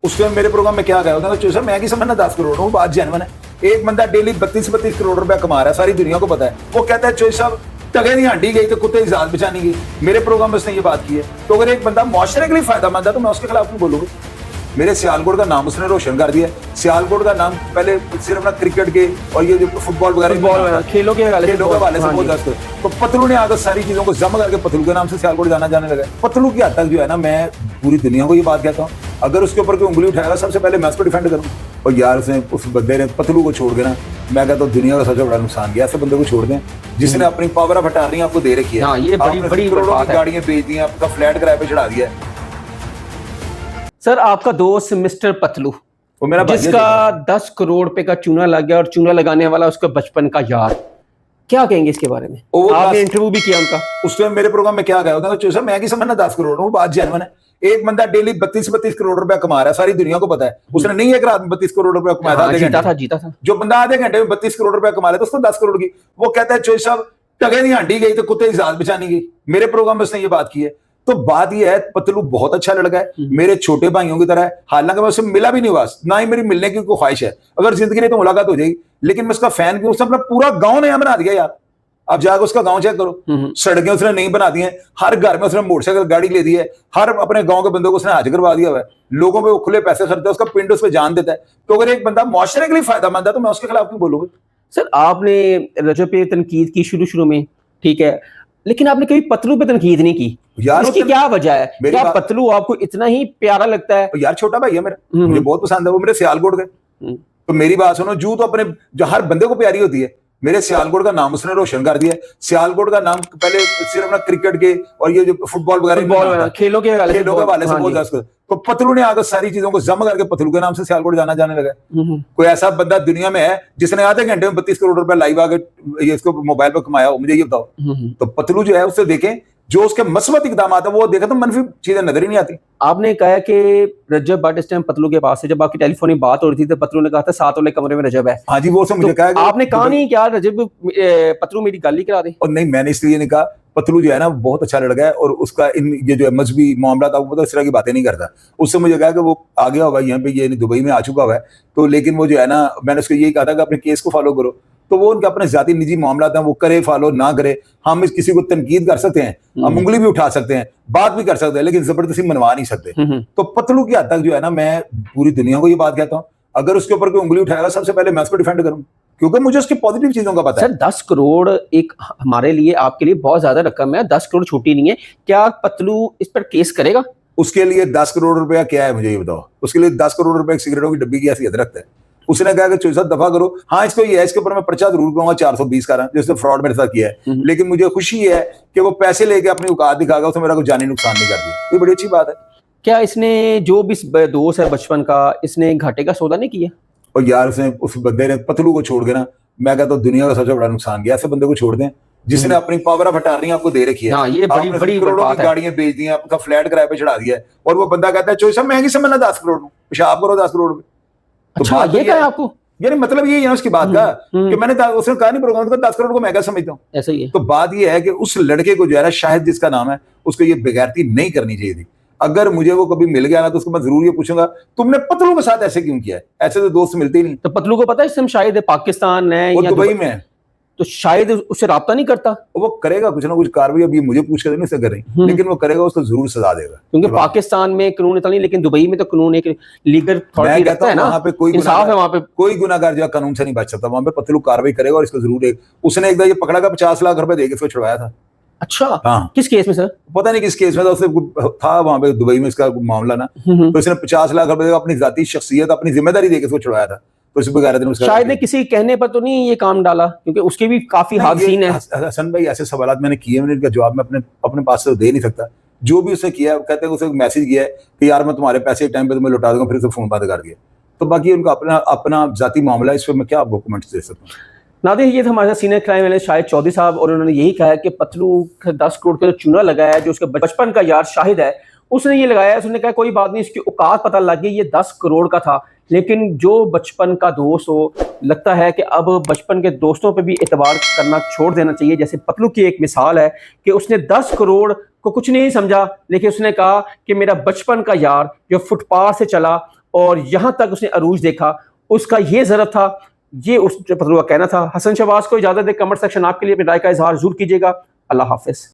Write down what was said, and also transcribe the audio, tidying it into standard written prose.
उसके मेरे प्रोग्राम में क्या गया होता है सर, मैं की समझना 10 करोड़ हूँ, बात जेन्युइन है। एक बंदा डेली 32 करोड़ रुपया कमा रहा है, सारी दुनिया को पता है। वो कहता है चोई साहब टगे नहीं हांडी गई तो कुत्ते की जात बचानी गई। मेरे प्रोग्राम में उसने ये बात की है। तो अगर एक बंदा मुआशरे के लिए फायदामंद है तो मैं उसके खिलाफ नहीं बोलूंगा। मेरे सियालकोट का नाम उसने रोशन कर दिया। सियालकोट का नाम पहले सिर्फ ना क्रिकेट के और ये जो फुटबॉल वगैरह खेलों के हवाले से बहुत दस्त। तो पतलू ने आकर सारी चीजों को जमा करके पतलू के नाम से सियालकोट जाना जाने लगा। पतलू की हद तक जो है ना, मैं पूरी दुनिया को ये बात कहता हूँ, अगर उसके ऊपर कोई उंगली उठाएगा सबसे पहले मैं उसको डिफेंड करूँ। और यार उसने उस बंदे ने पतलू को छोड़ देना, मैं कहता हूँ दुनिया का सबसे बड़ा नुकसान किया। ऐसे बंदे को छोड़ दें जिसने अपनी पावर ऑफ अटॉर्नी आपको दे रखी है। ये बड़ी करोड़ों की गाड़ियां बेच दी, आपका फ्लैट किराए पे चढ़ा दिया है। सर आपका दोस्त मिस्टर पतलू, वो मेरा जिसका 10 करोड़ रुपए का चूना लग गया और चूना लगाने वाला उसका बचपन का यार, क्या कहेंगे इसके बारे में? आपने इंटरव्यू भी किया उनका। उसके मेरे प्रोग्राम में क्या गया होता है सर, मैं की समझना 10 करोड़ हूँ, बात जेन्युइन है। एक बंदा डेली 32 करोड़ रुपया कमा रहा है, सारी दुनिया को पता है। उसने नहीं एक रात में 32 करोड़ रुपया कमाया था, जीता था। जो बंदा आधे घंटे में 32 करोड़ रुपया कमा रहा है तो उसको 10 करोड़ की। वो कहता है चोई साहब टगे नहीं हांडी गई तो कुत्ते की जात बचानी गई। मेरे प्रोग्राम में उसने ये बात की है। तो बात यह है, पतलू बहुत अच्छा लड़का है, मेरे छोटे भाइयों की तरह है। हालांकि मैं उससे मिला भी नहीं हुआ, ना ही मेरी मिलने की कोई ख्वाहिश है। अगर जिंदगी में तो मुलाकात हो जाएगी, लेकिन मैं उसका फैन क्यों? उसने अपना पूरा गांव नया बना दिया यार। आप जाकर उसका गांव चेक करो, सड़कें उसने नहीं बना दी हैं, हर घर में उसने मोटरसाइकिल गाड़ी ले दी है, हर अपने गांव के बंदों को उसने हज करवा दिया हुआ है। लोगों पे वो खुले पैसे खर्चता है, उसका पिंड उस पर जान देता है। तो अगर एक बंदा मुआशरे के लिए फायदामंद है तो मैं उसके खिलाफ क्यों बोलूंगा? सर आपने रजब पे तनकीद की शुरू में, ठीक है, लेकिन आपने कभी पतलू पे तनकीद नहीं की यार। इसकी क्या वजह है? क्या पतलू आपको इतना ही प्यारा लगता है? यार छोटा भाई है मेरा, मुझे बहुत पसंद है। वो मेरे सियालकोट के। तो मेरी बात सुनो, जू तो अपने जो हर बंदे को प्यारी होती है। मेरे सियालकोट का नाम उसने रोशन कर दिया। सियालकोट का नाम पहले सिर्फ ना क्रिकेट के और ये जो फुटबॉल वगैरह खेलों के हवाले से बहुत दस्त। तो पतलू ने आकर सारी चीजों को जमा करके पतलू के नाम से सियालकोट जाना जाने लगा। कोई ऐसा बंदा दुनिया में है जिसने आधे घंटे में 32 करोड़ रुपया लाइव आके ये इसको मोबाइल पर कमाया हो? मुझे ये बताओ। तो पतलू जो है उससे देखें, जो उसके मस्बत इकदाम आता है वो देखे तो मनफी चीजें नजर ही नहीं आती। आपने कहा कि रजब बट इस टाइम पतलू के पास है। जब आपकी टेलीफोन में बात हो रही थी तो पतलू ने कहा था 7 वाले कमरे में रजब है। हाँ जी, वो से मुझे कहा आपने कहा नहीं क्या रजब पतलू मेरी गाली करा दे? और नहीं, मैंने इसलिए नहीं कहा। पतलू जो है ना बहुत अच्छा लड़का है और उसका इन ये जो मजहबी मामला था वो तो इस तरह की बातें नहीं करता। उससे मुझे कहा कि वो आ गया होगा यहाँ पे, ये दुबई में आ चुका हुआ है। तो लेकिन वो जो है ना, मैंने उसको यही कहा था कि अपने केस को फॉलो करो। तो वो उनके अपने जाती निजी मामला हैं, वो करे फॉलो ना करे। हम इस किसी को तनकीद कर सकते हैं, हम उंगली भी उठा सकते हैं, बात भी कर सकते हैं, लेकिन जबरदस्ती मनवा नहीं सकते। तो पतलू की हद तक जो है ना, मैं पूरी दुनिया को ये बात कहता हूँ, अगर उसके ऊपर कोई उंगली उठाएगा सबसे पहले मैं उसको डिफेंड करूँ, क्योंकि मुझे उसकी पॉजिटिव चीजों का पता है। सर 10 करोड़ एक हमारे लिए, आपके लिए बहुत ज्यादा रकम है। 10 करोड़ छोटी नहीं है। क्या पतलू इस पर केस करेगा? उसके लिए 10 करोड़ रुपया क्या है मुझे ये बताओ? उसके लिए 10 करोड़ रुपए एक सिगरेटों की डब्बी की हैसियत रखता है। उसने कहा कि चोई साहब दफा करो। हाँ, इसको ये है, इसके ऊपर मैं पर्चा जरूर करूंगा 420 का, जिसने फ्रॉड मेरे साथ किया है। लेकिन मुझे खुशी है कि वो पैसे लेके अपनी औकात दिखाएगा, उसने मेरा कोई जानी नुकसान नहीं कर दिया। ये बड़ी अच्छी बात है। क्या इसने जो भी दोस्त है बचपन का, इसने घाटे का सौदा नहीं किया? और यार उसने उस बंदे ने पतलू को छोड़ देना, मैं कहता हूँ दुनिया का सबसे बड़ा नुकसान किया। ऐसे बंदे को छोड़ दें जिसने अपनी पावर ऑफ अटॉर्नी आपको दे रखी है। ये बड़ी करोड़ों की गाड़ियां बेच दी हैं, आपका फ्लैट किराए पे चढ़ा दिया है, और वो बंदा कहता है चोई साहब मैं समझना 10 करोड़ हूँ, पेशाब करो 10 करोड़ में। अच्छा, ये कहा आपको? यानी मतलब ये है उसकी बात का कि मैंने उसने कहा नहीं प्रोग्राम का 10 करोड़ को मैं क्या समझता हूँ, ऐसा ही है। तो बात ये है कि उस लड़के को जो है ना, शायद जिसका नाम है, उसको ये बेगैरती नहीं करनी चाहिए थी। अगर मुझे वो कभी मिल गया ना तो उसको मैं जरूर ये पूछूंगा तुमने पतलू के साथ ऐसे क्यों किया है? ऐसे तो दोस्त मिलते ही नहीं। तो पतलू को पता है इस समय शायद पाकिस्तान है या दुबई में है, तो शायद उससे राब्ता नहीं करता। वो करेगा कुछ ना कुछ कार्रवाई, अभी मुझे पूछ कर नहीं से कर रही, लेकिन वो करेगा, उसको जरूर सजा देगा। क्योंकि पाकिस्तान में कानून इतना नहीं, लेकिन दुबई में तो कानून एक लीगल अथॉरिटी रहता है ना, वहाँ पे कोई इंसाफ है। वहाँ पे कोई गुनाहगार जो कानून से नहीं बच सकता, वहाँ पे पतलू कार्रवाई करेगा और इसको जरूर। उसने एक बार ये पकड़ा का 50 लाख रुपए देके इसको छुड़वाया था। अच्छा, हाँ। किस केस में सर? पता नहीं किस केस में था, उसने था वहां पे दुबई में इसका मामला ना, तो इसने 50 लाख रुपए अपनी जाती शख्सियत, अपनी जिम्मेदारी देके इसको छुड़वाया था। तो शायद ने किसी कहने पर तो नहीं ये काम डाला, क्योंकि उसके भी काफी हाथ सीन है। हसन भाई ऐसे सवाल मैंने किए, मैंने इनका जवाब मैं अपने पास से दे नहीं सकता। जो भी उसने किया, कहते हैं उसे मैसेज किया है कि यार मैं तुम्हारे पैसे टाइम पे तुम्हें लौटा दूंगा, फिर उसे फोन बंद कर दिया। तो बाकी उनका अपना जाती मामला है, इस पर मैं क्या आपको कमेंट्स दे सकता हूँ। नादिर, ये था हमारे senior crime analyst Shahid Chaudhary साहब, और उन्होंने यही कहा है कि पतलू 10 करोड़ का जो चूना लगाया है, जो उसके बचपन का यार शाहिद है, उसने ये लगाया। उसने कहा कोई बात नहीं, इसकी औकात पता लग गई, ये 10 करोड़ का था। लेकिन जो बचपन का दोस्त हो, लगता है कि अब बचपन के दोस्तों पे भी एतबार करना छोड़ देना चाहिए। जैसे पतलू की एक मिसाल है कि उसने 10 करोड़ को कुछ नहीं समझा, लेकिन उसने कहा कि मेरा बचपन का यार जो फुटपाथ से चला और यहाँ तक उसने अरूज देखा, उसका ये ज़रूरत था, ये उस पतलू का कहना था। हसन शहबाज को इजाज़त दे, कमेंट सेक्शन आपके लिए अपनी राय का इजहार जरूर कीजिएगा। अल्लाह हाफिज़।